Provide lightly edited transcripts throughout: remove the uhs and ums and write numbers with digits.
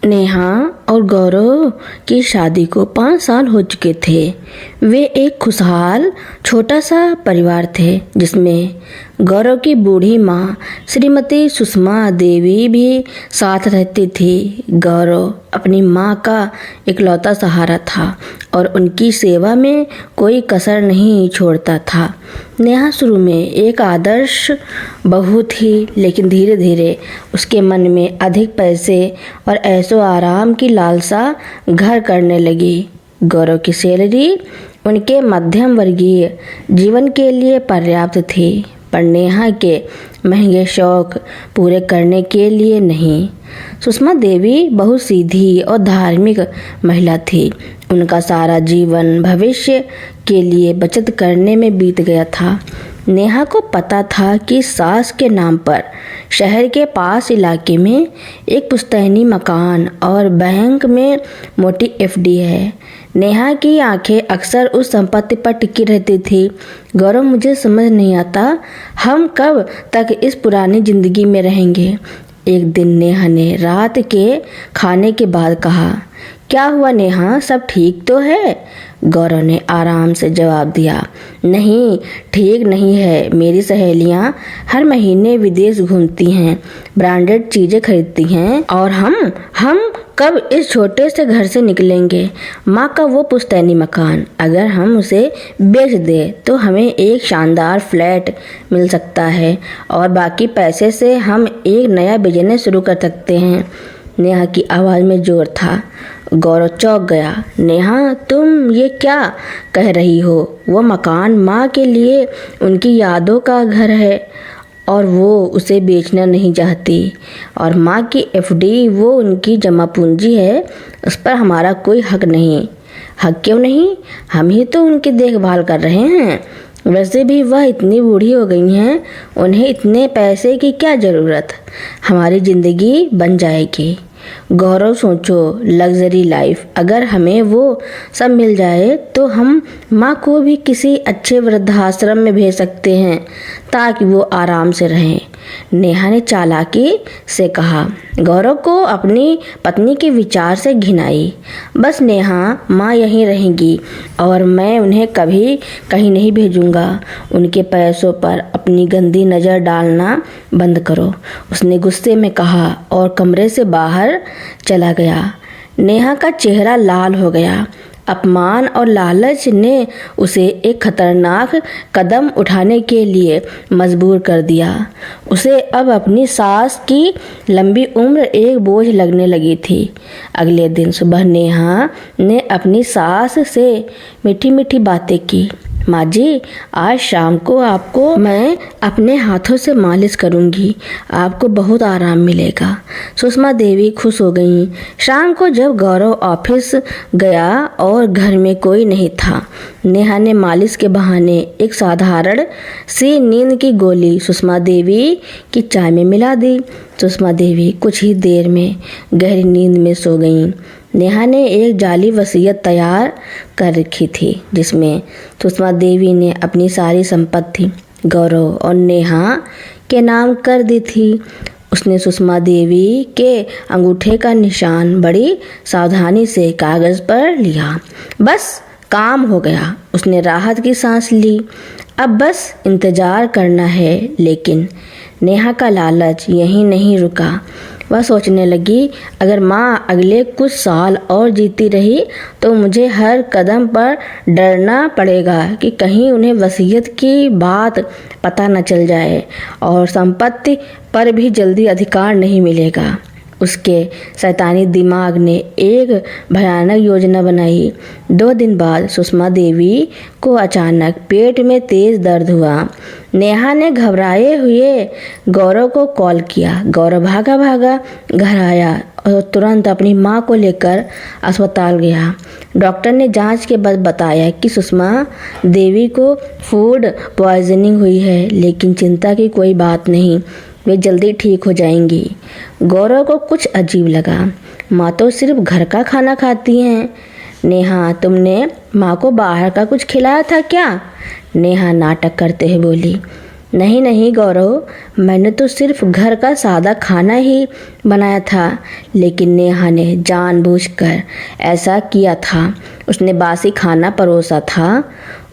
नेहा और गौरव की शादी को 5 साल हो चुके थे। वे एक खुशहाल छोटा सा परिवार थे जिसमें गौरव की बूढ़ी माँ श्रीमती सुषमा देवी भी साथ रहती थी। गौरव अपनी माँ का इकलौता सहारा था और उनकी सेवा में कोई कसर नहीं छोड़ता था। नेहा शुरू में एक आदर्श बहू थी, लेकिन धीरे धीरे उसके मन में अधिक पैसे और ऐशो आराम की लालसा घर करने लगी। गौरव की सैलरी उनके मध्यम वर्गीय जीवन के लिए पर्याप्त थी, पर नेहा के महंगे शौक पूरे करने के लिए नहीं। सुषमा देवी बहुत सीधी और धार्मिक महिला थी। उनका सारा जीवन भविष्य के लिए बचत करने में बीत गया था। नेहा को पता था कि सास के नाम पर शहर के पास इलाके में एक पुश्तैनी मकान और बैंक में मोटी एफडी है। नेहा की आंखें अक्सर उस संपत्ति पर टिकी रहती थी। गौरव, मुझे समझ नहीं आता हम कब तक इस पुरानी जिंदगी में रहेंगे। एक दिन नेहा ने रात के खाने के बाद कहा। क्या हुआ नेहा, सब ठीक तो है? गौरव ने आराम से जवाब दिया। नहीं, ठीक नहीं है। मेरी सहेलियां हर महीने विदेश घूमती हैं, ब्रांडेड चीजें खरीदती हैं, और हम कब इस छोटे से घर से निकलेंगे? माँ का वो पुश्तैनी मकान, अगर हम उसे बेच दें तो हमें एक शानदार फ्लैट मिल सकता है और बाकी पैसे से हम एक नया बिजनेस शुरू कर सकते हैं। नेहा की आवाज़ में जोर था। गौरव चौंक गया। नेहा, तुम ये क्या कह रही हो? वो मकान माँ के लिए उनकी यादों का घर है और वो उसे बेचना नहीं चाहती। और माँ की एफडी वो उनकी जमा पूंजी है, उस पर हमारा कोई हक नहीं। हक क्यों नहीं? हम ही तो उनकी देखभाल कर रहे हैं। वैसे भी वह इतनी बूढ़ी हो गई हैं, उन्हें इतने पैसे की क्या ज़रूरत? हमारी ज़िंदगी बन जाएगी। गौरव, सोचो, लग्जरी लाइफ, अगर हमें वो सब मिल जाए तो हम माँ को भी किसी अच्छे वृद्धाश्रम में भेज सकते हैं ताकि वो आराम से रहें। नेहा ने चालाकी से कहा। गौरव को अपनी पत्नी के विचार से घिन आई। बस नेहा, माँ यहीं रहेंगी और मैं उन्हें कभी कहीं नहीं भेजूंगा। उनके पैसों पर अपनी गंदी नज़र डालना बंद करो, उसने गुस्से में कहा और कमरे से बाहर चला गया। नेहा का चेहरा लाल हो गया। अपमान और लालच ने उसे एक खतरनाक कदम उठाने के लिए मजबूर कर दिया। उसे अब अपनी सास की लंबी उम्र एक बोझ लगने लगी थी। अगले दिन सुबह नेहा ने अपनी सास से मीठी मीठी बातें की। माँ जी, आज शाम को आपको मैं अपने हाथों से मालिश करूँगी, आपको बहुत आराम मिलेगा। सुषमा देवी खुश हो गईं। शाम को जब गौरव ऑफिस गया और घर में कोई नहीं था, नेहा ने मालिश के बहाने एक साधारण सी नींद की गोली सुषमा देवी की चाय में मिला दी। सुषमा देवी कुछ ही देर में गहरी नींद में सो गईं। नेहा ने एक जाली वसीयत तैयार कर रखी थी जिसमें सुषमा देवी ने अपनी सारी संपत्ति गौरव और नेहा के नाम कर दी थी। उसने सुषमा देवी के अंगूठे का निशान बड़ी सावधानी से कागज पर लिया। बस काम हो गया। उसने राहत की सांस ली। अब बस इंतजार करना है। लेकिन नेहा का लालच यहीं नहीं रुका। वह सोचने लगी, अगर माँ अगले कुछ साल और जीती रही तो मुझे हर कदम पर डरना पड़ेगा कि कहीं उन्हें वसीयत की बात पता न चल जाए और संपत्ति पर भी जल्दी अधिकार नहीं मिलेगा। उसके शैतानी दिमाग ने एक भयानक योजना बनाई। 2 दिन बाद सुषमा देवी को अचानक पेट में तेज दर्द हुआ। नेहा ने घबराए हुए गौरव को कॉल किया। गौरव भागा भागा घर आया और तुरंत अपनी माँ को लेकर अस्पताल गया। डॉक्टर ने जांच के बाद बताया कि सुषमा देवी को फूड पॉइजनिंग हुई है, लेकिन चिंता की कोई बात नहीं, वे जल्दी ठीक हो जाएंगी। गौरव को कुछ अजीब लगा। माँ तो सिर्फ घर का खाना खाती हैं। नेहा, तुमने माँ को बाहर का कुछ खिलाया था क्या? नेहा नाटक करते हुए बोली। नहीं नहीं गौरव, मैंने तो सिर्फ घर का सादा खाना ही बनाया था। लेकिन नेहा ने जानबूझकर ऐसा किया था। उसने बासी खाना परोसा था।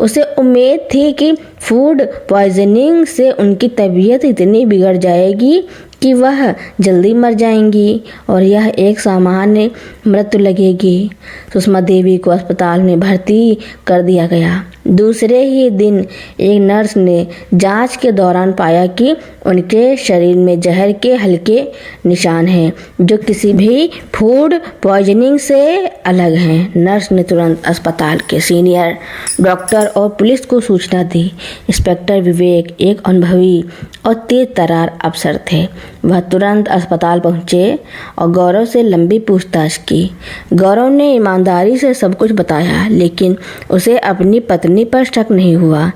उसे उम्मीद थी कि फूड पॉइजनिंग से उनकी तबीयत इतनी बिगड़ जाएगी कि वह जल्दी मर जाएंगी और यह एक सामान्य मृत्यु लगेगी। सुषमा देवी को अस्पताल में भर्ती कर दिया गया। दूसरे ही दिन एक नर्स ने जांच के दौरान पाया कि उनके शरीर में जहर के हल्के निशान हैं जो किसी भी फूड पॉइजनिंग से अलग हैं। नर्स ने तुरंत अस्पताल के सीनियर डॉक्टर और पुलिस को सूचना दी। इंस्पेक्टर विवेक एक अनुभवी और तेज तर्रार अफसर थे। वह तुरंत अस्पताल पहुंचे और गौरव से लंबी पूछताछ की। गौरव ने ईमानदारी से सब कुछ बताया, लेकिन उसे अपनी पत्नी पर शक नहीं हुआ।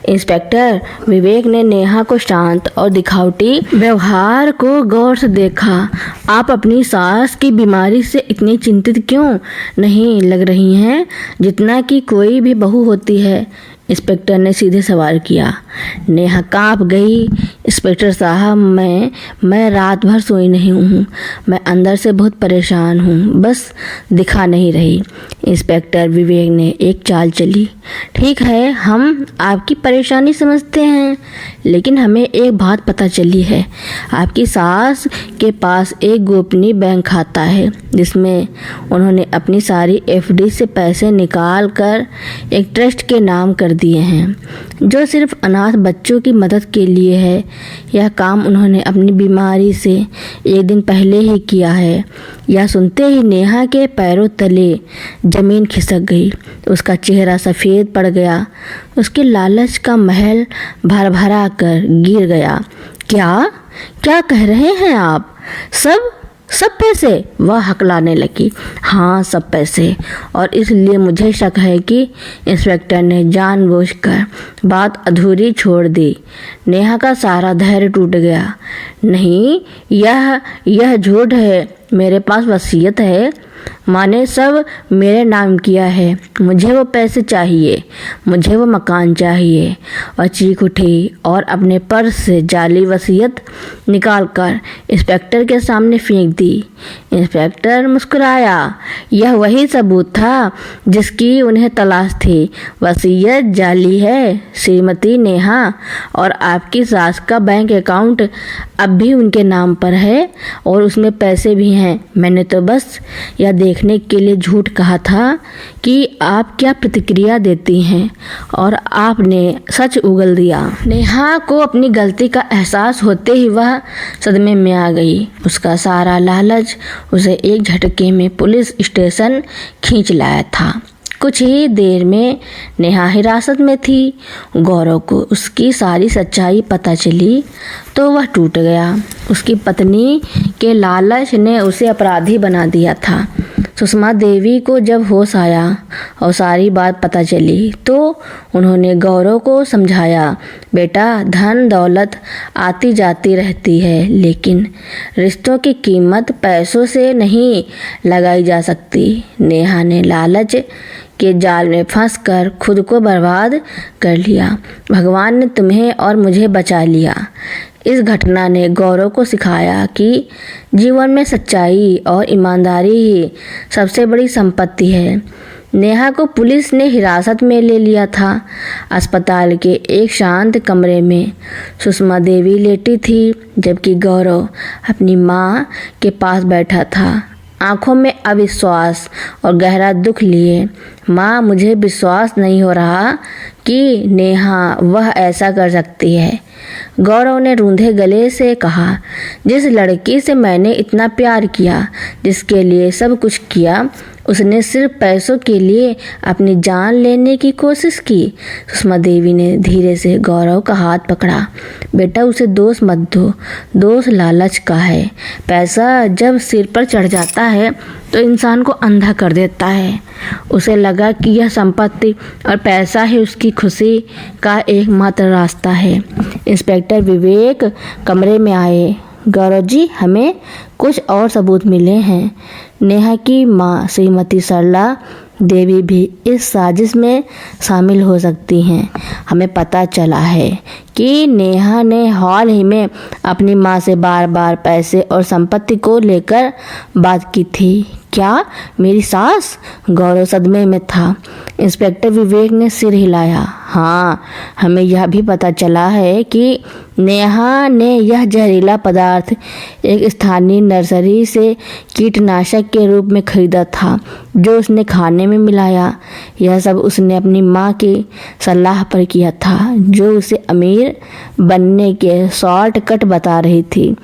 इंस्पेक्टर विवेक ने नेहा को शांत और दिखावटी व्यवहार को गौर से देखा। आप अपनी सास की बीमारी से इतनी चिंतित क्यों नहीं लग रही हैं जितना कि कोई भी बहू होती है? इंस्पेक्टर ने सीधे सवाल किया। नेहा कांप गई। इंस्पेक्टर साहब, मैं रात भर सोई नहीं हूँ। मैं अंदर से बहुत परेशान हूँ, बस दिखा नहीं रही। इंस्पेक्टर विवेक ने एक चाल चली। ठीक है, हम आपकी परेशानी समझते हैं, लेकिन हमें एक बात पता चली है। आपकी सास के पास एक गोपनीय बैंक खाता है जिसमें उन्होंने अपनी सारी एफडी से पैसे निकाल कर एक ट्रस्ट के नाम कर दिए हैं जो सिर्फ अनाथ बच्चों की मदद के लिए है। यह काम उन्होंने अपनी बीमारी से एक दिन पहले ही किया है। यह सुनते ही नेहा के पैरों तले जमीन खिसक गई। उसका चेहरा सफ़ेद पड़ गया। उसके लालच का महल भर भरा कर गिर गया। क्या क्या कह रहे हैं आप? सब पैसे? वह हकलाने लगी। हाँ, सब पैसे, और इसलिए मुझे शक है कि इंस्पेक्टर ने जानबूझकर बात अधूरी छोड़ दी। नेहा का सारा धैर्य टूट गया। नहीं, यह झूठ है। मेरे पास वसीयत है। माँ ने सब मेरे नाम किया है। मुझे वो पैसे चाहिए, मुझे वो मकान चाहिए। और चीख उठी और अपने पर्स से जाली वसीयत निकालकर इंस्पेक्टर के सामने फेंक दी। इंस्पेक्टर मुस्कुराया। यह वही सबूत था जिसकी उन्हें तलाश थी। वसीयत जाली है श्रीमती नेहा, और आपकी सास का बैंक अकाउंट अब भी उनके नाम पर है और उसमें पैसे भी हैं। मैंने तो बस यह देखने के लिए झूठ कहा था कि आप क्या प्रतिक्रिया देती हैं, और आपने सच उगल दिया। नेहा को अपनी गलती का एहसास होते ही वह सदमे में आ गई। उसका सारा लालच उसे एक झटके में पुलिस स्टेशन खींच लाया था। कुछ ही देर में नेहा हिरासत में थी। गौरव को उसकी सारी सच्चाई पता चली तो वह टूट गया। उसकी पत्नी के लालच ने उसे अपराधी बना दिया था। सुषमा देवी को जब होश आया और सारी बात पता चली तो उन्होंने गौरव को समझाया, बेटा, धन दौलत आती जाती रहती है, लेकिन रिश्तों की कीमत पैसों से नहीं लगाई जा सकती। नेहा ने लालच के जाल में फंसकर खुद को बर्बाद कर लिया। भगवान ने तुम्हें और मुझे बचा लिया। इस घटना ने गौरव को सिखाया कि जीवन में सच्चाई और ईमानदारी ही सबसे बड़ी संपत्ति है। नेहा को पुलिस ने हिरासत में ले लिया था। अस्पताल के एक शांत कमरे में सुषमा देवी लेटी थी, जबकि गौरव अपनी माँ के पास बैठा था, आंखों में अविश्वास और गहरा दुख लिए। माँ, मुझे विश्वास नहीं हो रहा कि नेहा वह ऐसा कर सकती है, गौरव ने रूंधे गले से कहा। जिस लड़की से मैंने इतना प्यार किया, जिसके लिए सब कुछ किया, उसने सिर्फ पैसों के लिए अपनी जान लेने की कोशिश की। सुषमा देवी ने धीरे से गौरव का हाथ पकड़ा। बेटा, उसे दोष मत दो, दोष लालच का है। पैसा जब सिर पर चढ़ जाता है तो इंसान को अंधा कर देता है। उसे लगा कि यह संपत्ति और पैसा ही उसकी खुशी का एकमात्र रास्ता है। इंस्पेक्टर विवेक कमरे में आए। गौरव जी, हमें कुछ और सबूत मिले हैं। नेहा की माँ श्रीमती सरला देवी भी इस साजिश में शामिल हो सकती हैं। हमें पता चला है कि नेहा ने हाल ही में अपनी माँ से बार बार पैसे और संपत्ति को लेकर बात की थी। क्या मेरी सास? गौरव सदमे में था। इंस्पेक्टर विवेक ने सिर हिलाया। हाँ, हमें यह भी पता चला है कि नेहा ने यह जहरीला पदार्थ एक स्थानीय नर्सरी से कीटनाशक के रूप में खरीदा था, जो उसने खाने में मिलाया। यह सब उसने अपनी माँ की सलाह पर किया था, जो उसे अमीर बनने के शॉर्टकट बता रही थी।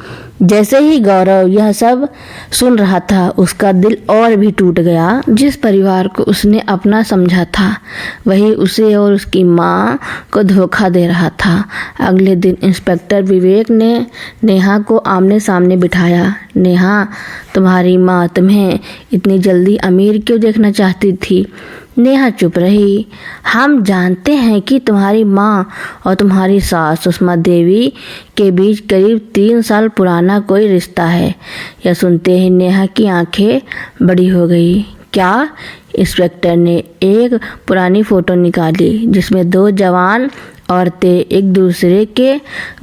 जैसे ही गौरव यह सब सुन रहा था, उसका दिल और भी टूट गया। जिस परिवार को उसने अपना समझा था, वही उसे और उसकी माँ को धोखा दे रहा था। अगले दिन इंस्पेक्टर विवेक ने नेहा को आमने सामने बिठाया। नेहा, तुम्हारी माँ तुम्हें इतनी जल्दी अमीर क्यों देखना चाहती थी? नेहा चुप रही। हम जानते हैं कि तुम्हारी माँ और तुम्हारी सास सुषमा देवी के बीच करीब 3 साल पुराना कोई रिश्ता है। यह सुनते ही नेहा की आंखें बड़ी हो गई। क्या? इंस्पेक्टर ने एक पुरानी फोटो निकाली, जिसमें 2 जवान औरतें एक दूसरे के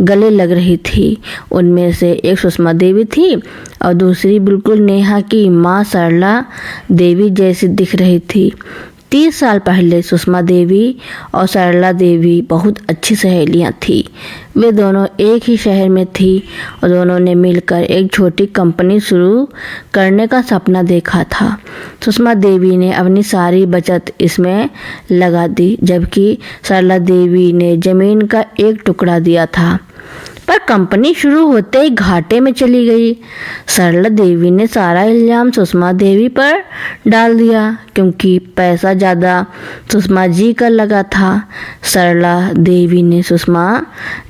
गले लग रही थी। उनमें से एक सुषमा देवी थी और दूसरी बिल्कुल नेहा की माँ सरला देवी जैसी दिख रही थी। 30 साल पहले सुषमा देवी और सरला देवी बहुत अच्छी सहेलियां थी। वे दोनों एक ही शहर में थी और दोनों ने मिलकर एक छोटी कंपनी शुरू करने का सपना देखा था। सुषमा देवी ने अपनी सारी बचत इसमें लगा दी, जबकि सरला देवी ने जमीन का एक टुकड़ा दिया था, पर कंपनी शुरू होते ही घाटे में चली गई। सरला देवी ने सारा इल्जाम सुषमा देवी पर डाल दिया, क्योंकि पैसा ज़्यादा सुषमा जी का लगा था। सरला देवी ने सुषमा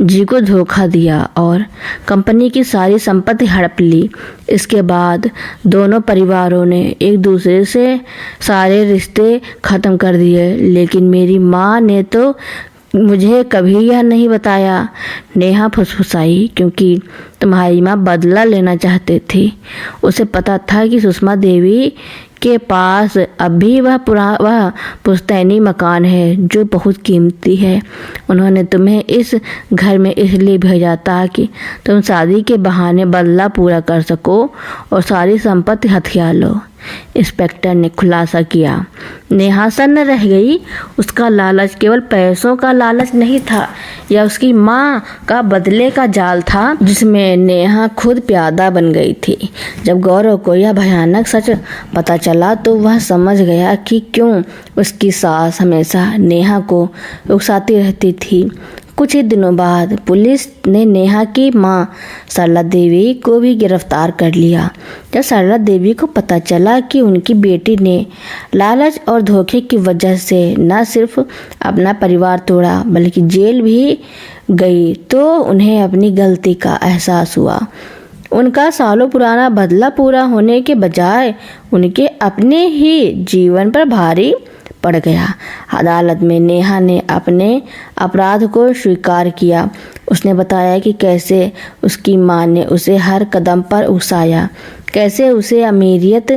जी को धोखा दिया और कंपनी की सारी संपत्ति हड़प ली। इसके बाद दोनों परिवारों ने एक दूसरे से सारे रिश्ते ख़त्म कर दिए, लेकिन मेरी माँ ने तो मुझे कभी यह नहीं बताया। नेहा फुसफुसाई। क्योंकि तुम्हारी माँ बदला लेना चाहते थे। उसे पता था कि सुषमा देवी के पास अभी वह पुश्तैनी मकान है, जो बहुत कीमती है। उन्होंने तुम्हें इस घर में इसलिए भेजा ताकि तुम शादी के बहाने बदला पूरा कर सको और सारी संपत्ति हथिया लो। इंस्पेक्टर ने खुलासा किया। नेहा सन्न रह गई। उसका लालच केवल पैसों का लालच नहीं था, यह उसकी माँ का बदले का जाल था, जिसमें नेहा खुद प्यादा बन गई थी। जब गौरव को यह भयानक सच पता चला, तो वह समझ गया कि क्यों उसकी सास हमेशा नेहा को उकसाती रहती थी। कुछ ही दिनों बाद पुलिस ने नेहा की मां सरला देवी को भी गिरफ्तार कर लिया। जब सरला देवी को पता चला कि उनकी बेटी ने लालच और धोखे की वजह से न सिर्फ अपना परिवार तोड़ा बल्कि जेल भी गई, तो उन्हें अपनी गलती का एहसास हुआ। उनका सालों पुराना बदला पूरा होने के बजाय उनके अपने ही जीवन पर भारी पड़ गया। अदालत में नेहा ने अपने अपराध को स्वीकार किया। उसने बताया कि कैसे उसकी मां ने उसे हर कदम पर उकसाया, कैसे उसे अमीरियत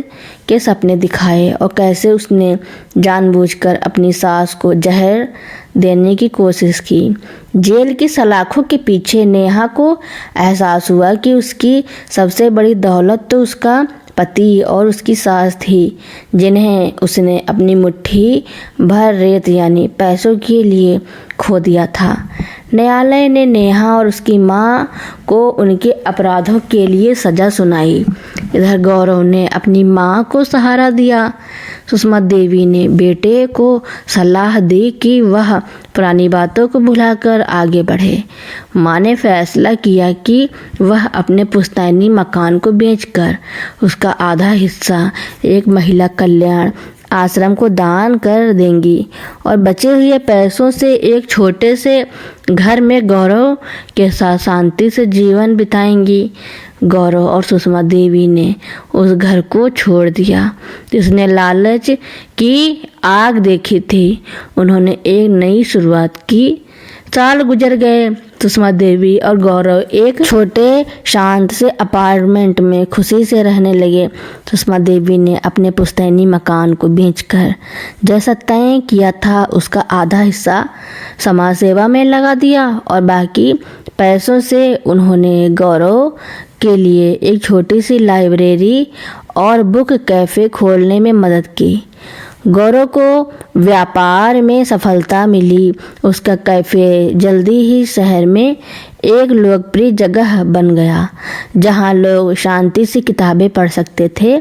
के सपने दिखाए और कैसे उसने जानबूझकर अपनी सास को जहर देने की कोशिश की। जेल की सलाखों के पीछे नेहा को एहसास हुआ कि उसकी सबसे बड़ी दौलत तो उसका पति और उसकी सास थी, जिन्हें उसने अपनी मुट्ठी भर रेत यानी पैसों के लिए खो दिया था। न्यायालय ने नेहा और उसकी मां को उनके अपराधों के लिए सजा सुनाई। इधर गौरव ने अपनी मां को सहारा दिया। सुषमा देवी ने बेटे को सलाह दी कि वह पुरानी बातों को भुलाकर आगे बढ़े। मां ने फैसला किया कि वह अपने पुश्तैनी मकान को बेचकर उसका आधा हिस्सा एक महिला कल्याण आश्रम को दान कर देंगी और बचे हुए पैसों से एक छोटे से घर में गौरव के साथ शांति से जीवन बिताएंगी। गौरव और सुषमा देवी ने उस घर को छोड़ दिया जिसने लालच की आग देखी थी। उन्होंने एक नई शुरुआत की। साल गुजर गए। सुषमा देवी और गौरव एक छोटे शांत से अपार्टमेंट में खुशी से रहने लगे। सुषमा देवी ने अपने पुश्तैनी मकान को बेचकर जैसा तय किया था उसका आधा हिस्सा समाज सेवा में लगा दिया और बाकी पैसों से उन्होंने गौरव के लिए एक छोटी सी लाइब्रेरी और बुक कैफ़े खोलने में मदद की। गौरव को व्यापार में सफलता मिली। उसका कैफ़े जल्दी ही शहर में एक लोकप्रिय जगह बन गया जहां लोग शांति से किताबें पढ़ सकते थे।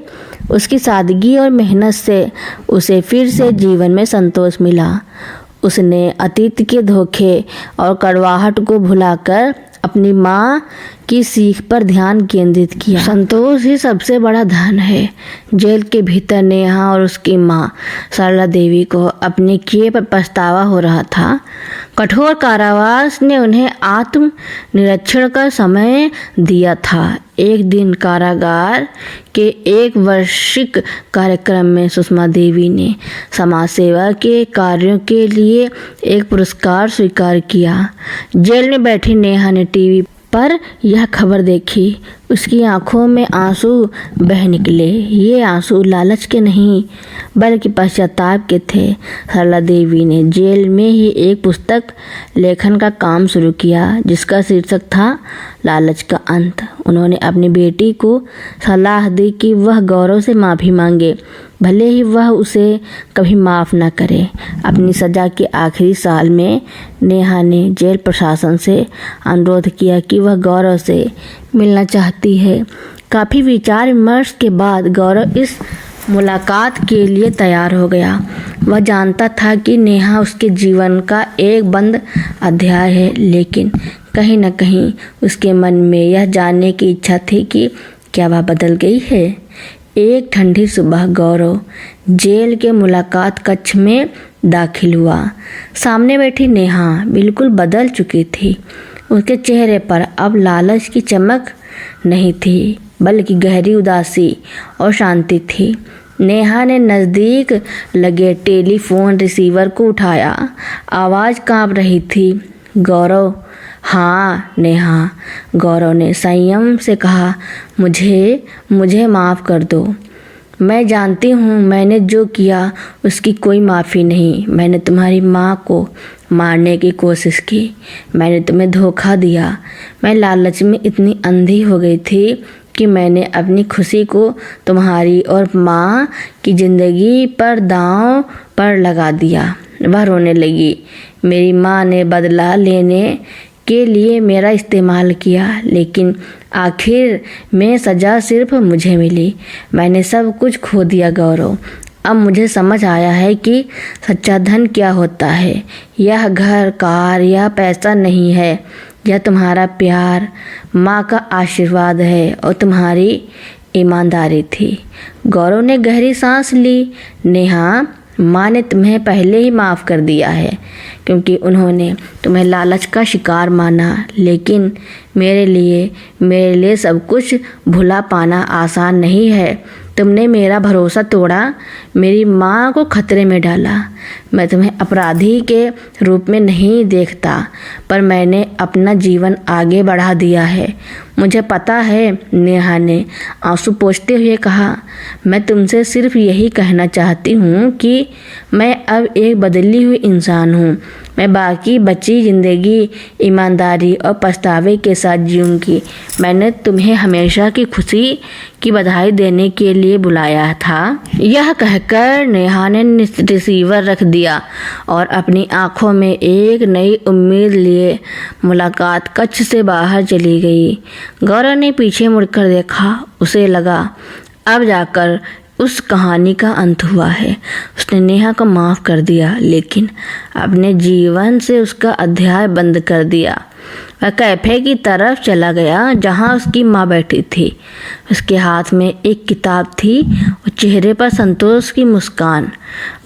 उसकी सादगी और मेहनत से उसे फिर से जीवन में संतोष मिला। उसने अतीत के धोखे और कड़वाहट को भुलाकर अपनी माँ की सीख पर ध्यान केंद्रित किया। संतोष ही सबसे बड़ा धन है। जेल के भीतर नेहा और उसकी माँ सरला देवी को अपने किए पर पछतावा हो रहा था। कठोर कारावास ने उन्हें आत्म निरीक्षण का समय दिया था। एक दिन कारागार के एक वार्षिक कार्यक्रम में सुषमा देवी ने समाज सेवा के कार्यों के लिए एक पुरस्कार स्वीकार किया। जेल में बैठी नेहा ने टीवी पर यह खबर देखी। उसकी आंखों में आंसू बह निकले। ये आंसू लालच के नहीं बल्कि पश्चाताप के थे। सरला देवी ने जेल में ही एक पुस्तक लेखन का काम शुरू किया जिसका शीर्षक था लालच का अंत। उन्होंने अपनी बेटी को सलाह दी कि वह गौरव से माफ़ी मांगे, भले ही वह उसे कभी माफ़ न करे। अपनी सज़ा के आखिरी साल में नेहा ने जेल प्रशासन से अनुरोध किया कि वह गौरव से मिलना चाहती है। काफ़ी विचार विमर्श के बाद गौरव इस मुलाकात के लिए तैयार हो गया। वह जानता था कि नेहा उसके जीवन का एक बंद अध्याय है, लेकिन कहीं न कहीं उसके मन में यह जानने की इच्छा थी कि क्या वह बदल गई है। एक ठंडी सुबह गौरव जेल के मुलाकात कक्ष में दाखिल हुआ। सामने बैठी नेहा बिल्कुल बदल चुकी थी। उसके चेहरे पर अब लालच की चमक नहीं थी बल्कि गहरी उदासी और शांति थी। नेहा ने नज़दीक लगे टेलीफोन रिसीवर को उठाया। आवाज़ कांप रही थी। गौरव। हाँ नेहा, गौरव ने संयम से कहा। मुझे माफ़ कर दो। मैं जानती हूँ मैंने जो किया उसकी कोई माफ़ी नहीं। मैंने तुम्हारी माँ को मारने की कोशिश की। मैंने तुम्हें धोखा दिया। मैं लालच में इतनी अंधी हो गई थी कि मैंने अपनी खुशी को तुम्हारी और माँ की ज़िंदगी पर दांव पर लगा दिया। वह रोने लगी। मेरी माँ ने बदला लेने के लिए मेरा इस्तेमाल किया, लेकिन आखिर में सज़ा सिर्फ मुझे मिली। मैंने सब कुछ खो दिया गौरव। अब मुझे समझ आया है कि सच्चा धन क्या होता है। यह घर, कार या पैसा नहीं है। यह तुम्हारा प्यार, माँ का आशीर्वाद है और तुम्हारी ईमानदारी थी। गौरव ने गहरी सांस ली। नेहा, माँ ने तुम्हें पहले ही माफ़ कर दिया है क्योंकि उन्होंने तुम्हें लालच का शिकार माना, लेकिन मेरे लिए सब कुछ भुला पाना आसान नहीं है। तुमने मेरा भरोसा तोड़ा, मेरी माँ को खतरे में डाला। मैं तुम्हें अपराधी के रूप में नहीं देखता, पर मैंने अपना जीवन आगे बढ़ा दिया है। मुझे पता है, नेहा ने आंसू पोंछते हुए कहा। मैं तुमसे सिर्फ यही कहना चाहती हूँ कि मैं अब एक बदली हुई इंसान हूँ। मैं बाकी बची ज़िंदगी ईमानदारी और पछतावे के साथ जीऊँगी। मैंने तुम्हें हमेशा की खुशी की बधाई देने के लिए बुलाया था। यह कहकर नेहा ने रिसीवर रख दिया और अपनी आंखों में एक नई उम्मीद लिए मुलाकात कक्ष से बाहर चली गई। गौरव ने पीछे मुड़कर देखा। उसे लगा अब जाकर उस कहानी का अंत हुआ है। उसने नेहा को माफ़ कर दिया, लेकिन अपने जीवन से उसका अध्याय बंद कर दिया। वह कैफ़े की तरफ चला गया जहां उसकी माँ बैठी थी। उसके हाथ में एक किताब थी और चेहरे पर संतोष की मुस्कान।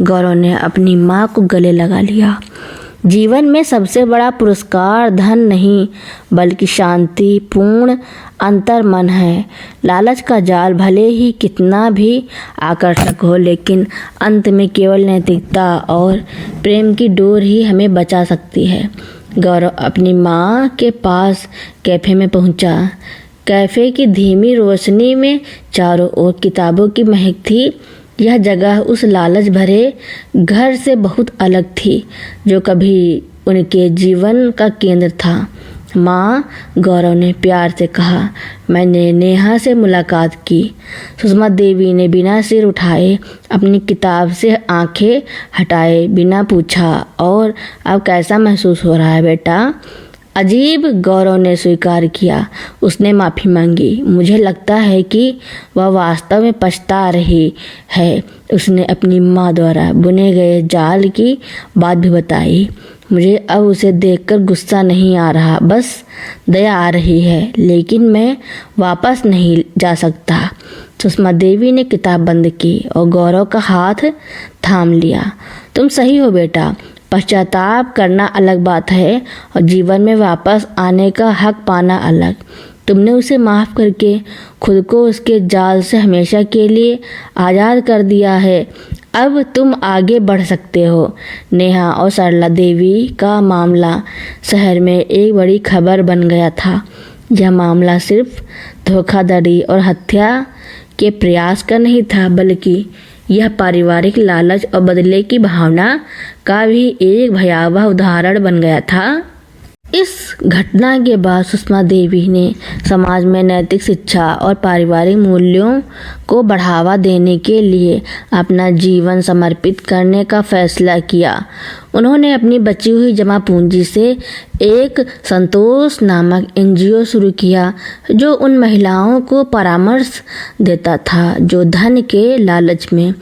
गौरव ने अपनी माँ को गले लगा लिया। जीवन में सबसे बड़ा पुरस्कार धन नहीं बल्कि शांति पूर्ण अंतर्मन है। लालच का जाल भले ही कितना भी आकर्षक हो, लेकिन अंत में केवल नैतिकता और प्रेम की डोर ही हमें बचा सकती है। गौरव अपनी माँ के पास कैफ़े में पहुँचा। कैफ़े की धीमी रोशनी में चारों ओर किताबों की महक थी। यह जगह उस लालच भरे घर से बहुत अलग थी जो कभी उनके जीवन का केंद्र था। माँ, गौरव ने प्यार से कहा, मैंने नेहा से मुलाकात की। सुषमा देवी ने बिना सिर उठाए अपनी किताब से आंखें हटाए बिना पूछा, और अब कैसा महसूस हो रहा है बेटा? अजीब, गौरव ने स्वीकार किया। उसने माफ़ी मांगी। मुझे लगता है कि वह वास्तव में पछता रही है। उसने अपनी माँ द्वारा बुने गए जाल की बात भी बताई। मुझे अब उसे देखकर गुस्सा नहीं आ रहा, बस दया आ रही है, लेकिन मैं वापस नहीं जा सकता। सुषमा देवी ने किताब बंद की और गौरव का हाथ थाम लिया। तुम सही हो बेटा, पश्चाताप करना अलग बात है और जीवन में वापस आने का हक पाना अलग। तुमने उसे माफ़ करके खुद को उसके जाल से हमेशा के लिए आज़ाद कर दिया है। अब तुम आगे बढ़ सकते हो। नेहा और सरला देवी का मामला शहर में एक बड़ी खबर बन गया था। यह मामला सिर्फ धोखाधड़ी और हत्या के प्रयास का नहीं था, बल्कि यह पारिवारिक लालच और बदले की भावना का भी एक भयावह उदाहरण बन गया था। इस घटना के बाद सुषमा देवी ने समाज में नैतिक शिक्षा और पारिवारिक मूल्यों को बढ़ावा देने के लिए अपना जीवन समर्पित करने का फैसला किया। उन्होंने अपनी बची हुई जमा पूंजी से एक संतोष नामक एनजीओ शुरू किया, जो उन महिलाओं को परामर्श देता था जो धन के लालच में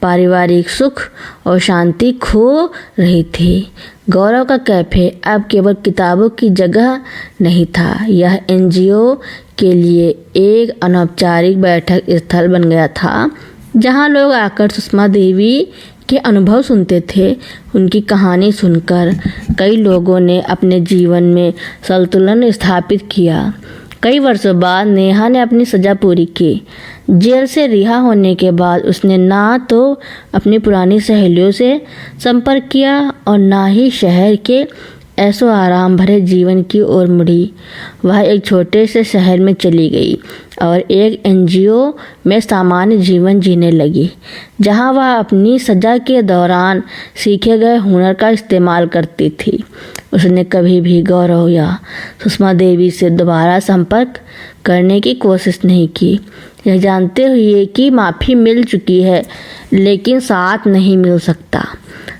पारिवारिक सुख और शांति खो रही थी। गौरव का कैफ़े अब केवल किताबों की जगह नहीं था, यह एनजीओ के लिए एक अनौपचारिक बैठक स्थल बन गया था, जहां लोग आकर सुषमा देवी के अनुभव सुनते थे। उनकी कहानी सुनकर कई लोगों ने अपने जीवन में संतुलन स्थापित किया। कई वर्षों बाद नेहा ने अपनी सज़ा पूरी की। जेल से रिहा होने के बाद उसने ना तो अपनी पुरानी सहेलियों से संपर्क किया और ना ही शहर के ऐसो आराम भरे जीवन की ओर मुड़ी। वह एक छोटे से शहर में चली गई और एक एनजीओ में सामान्य जीवन जीने लगी, जहां वह अपनी सज़ा के दौरान सीखे गए हुनर का इस्तेमाल करती थी। उसने कभी भी गौरव या सुषमा देवी से दोबारा संपर्क करने की कोशिश नहीं की, यह जानते हुए कि माफ़ी मिल चुकी है लेकिन साथ नहीं मिल सकता।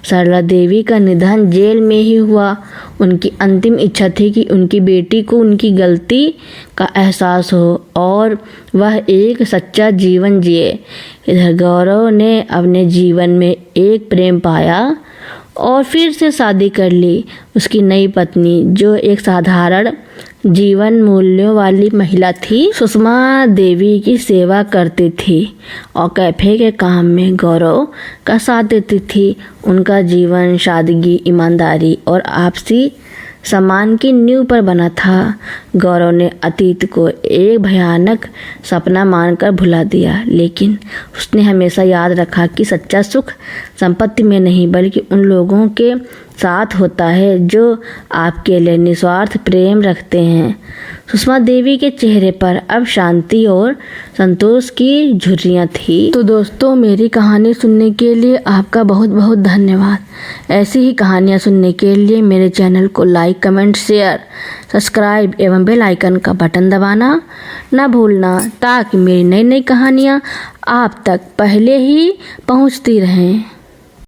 सरला देवी का निधन जेल में ही हुआ। उनकी अंतिम इच्छा थी कि उनकी बेटी को उनकी गलती का एहसास हो और वह एक सच्चा जीवन जिए। इधर गौरव ने अपने जीवन में एक प्रेम पाया और फिर से शादी कर ली। उसकी नई पत्नी, जो एक साधारण जीवन मूल्यों वाली महिला थी, सुषमा देवी की सेवा करती थी और कैफ़े के काम में गौरव का साथ देती थी। उनका जीवन सादगी, ईमानदारी और आपसी सम्मान की नींव पर बना था। गौरव ने अतीत को एक भयानक सपना मानकर भुला दिया, लेकिन उसने हमेशा याद रखा कि सच्चा सुख संपत्ति में नहीं बल्कि उन लोगों के साथ होता है जो आपके लिए निस्वार्थ प्रेम रखते हैं। सुषमा देवी के चेहरे पर अब शांति और संतोष की झुर्रियाँ थी। तो दोस्तों, मेरी कहानी सुनने के लिए आपका बहुत बहुत धन्यवाद। ऐसी ही कहानियाँ सुनने के लिए मेरे चैनल को लाइक, कमेंट, शेयर, सब्सक्राइब एवं बेल आइकन का बटन दबाना ना भूलना, ताकि मेरी नई नई कहानियाँ आप तक पहले ही पहुँचती रहें।